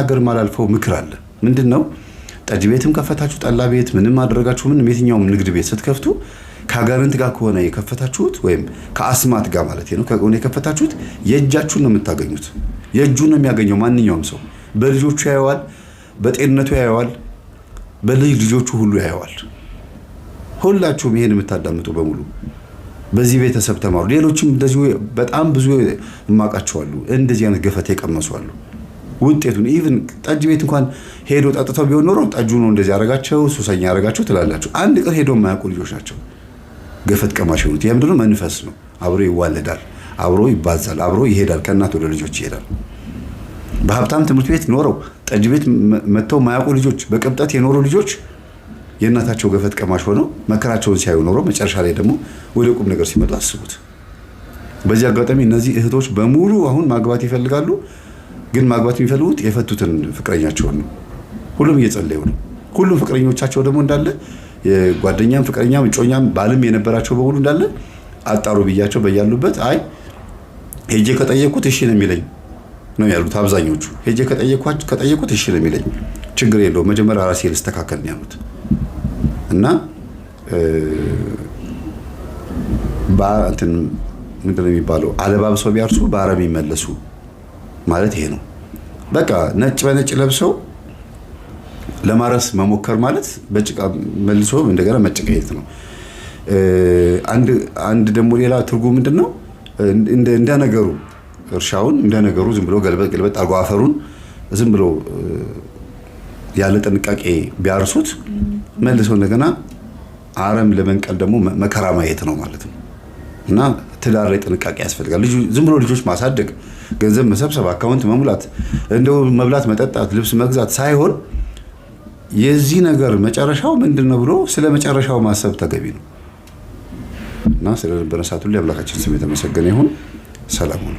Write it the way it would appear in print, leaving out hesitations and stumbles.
ሀገር ማላልፈው ምክር አለ። ምንድነው? ጠጅ ቤትም ከፈታችሁ ጠላ ቤት ምንም አደረጋችሁ ምንም የትኛውም ንግድ ቤት ስትከፍቱ ከአጋንንት ጋር ከሆነ የከፈታችሁት ወይም ከአስማት ጋር ማለት ነው ከሆነ የከፈታችሁት የእጃችሁን ነው የምታገኙት። የእጁን ነው የሚያገኘው ማንኛውም ሰው። በልጆቹ ያየዋል፣ በጤንነቱ ያየዋል፣ በልጅ ልጆቹ ሁሉ ያየዋል። ሁላችሁም ይሄን የምታዳምጡ በሙሉ በዚህ ቤተሰብ ተማሩ። ሌሎችም እንደዚሁ በጣም ብዙ ማቃቸዋሉ እንደዚህ አይነት ገፈት የቀመሱ አሉ። ውጤቱን ኢቭን ጠጅ ቤት እንኳን ሄዶ ጠጥተው ቢሆን ኖሮ ጠጁ ነው እንደዚህ ያረጋቸው ሱሰኛ ያረጋቸው ትላላችሁ። አንድ ቀን ሄዶ የማያውቁ ልጆች ናቸው ገፈት ቀማሽ የሆኑት። ይሄ ምንድነው? መንፈስ ነው። አብሮ ይዋለዳል፣ አብሮ ይባዛል፣ አብሮ ይሄዳል፣ ከእናት ወደ ልጆች ይሄዳል። በሀብታም ትምህርት ቤት ኖረው ጠጅ ቤት መተው የማያውቁ ልጆች፣ በቅብጠት የኖሩ ልጆች የእናታቸው ገፈት ቀማሽ ሆነው መከራቸውን ሲያዩ ኖረው መጨረሻ ላይ ደግሞ ወደ ቁም ነገር ሲመጡ አስቡት። በዚህ አጋጣሚ እነዚህ እህቶች በሙሉ አሁን ማግባት ይፈልጋሉ። ግን ማግባት የሚፈልጉት የፈቱትን ፍቅረኛቸውን ነው። ሁሉም እየጸለዩ ነው። ሁሉም ፍቅረኞቻቸው ደግሞ እንዳለ የጓደኛም ፍቅረኛም እጮኛም ባልም የነበራቸው በሙሉ እንዳለ አጣሩ ብያቸው በያሉበት አይ ሄጄ ከጠየቁት እሺ ነው የሚለኝ ነው ያሉት አብዛኞቹ። ሄጄ ከጠየቁት እሺ ነው የሚለኝ ችግር የለውም መጀመሪያ ራሴ ልስተካከል ነው ያሉት። እና እንትን ምንድን ነው የሚባለው አለባብሰው ቢያርሱ በአረም ይመለሱ ማለት ይሄ ነው። በቃ ነጭ በነጭ ለብሰው ለማረስ መሞከር ማለት በጭቃ መልሶ እንደገና መጨቀየት ነው። አንድ ደግሞ ሌላ ትርጉም ምንድነው? እንደ ነገሩ እርሻውን እንደ ነገሩ ዝም ብሎ ገልበጥ አርጎ አፈሩን ዝም ብሎ ያለ ጥንቃቄ ቢያርሱት መልሶ እንደገና አረም ለመንቀል ደግሞ መከራ ማየት ነው ማለት ነው። እና ትዳር ላይ ጥንቃቄ ያስፈልጋል። ዝም ብሎ ልጆች ማሳደግ፣ ገንዘብ መሰብሰብ፣ አካውንት መሙላት፣ እንደው መብላት፣ መጠጣት፣ ልብስ መግዛት ሳይሆን የዚህ ነገር መጨረሻው ምንድነው ብሎ ስለ መጨረሻው ማሰብ ተገቢ ነው። እና ስለነበረ ሰዓት ሁሉ አምላካችን ስም የተመሰገነ ይሁን። ሰላም ሁኑ።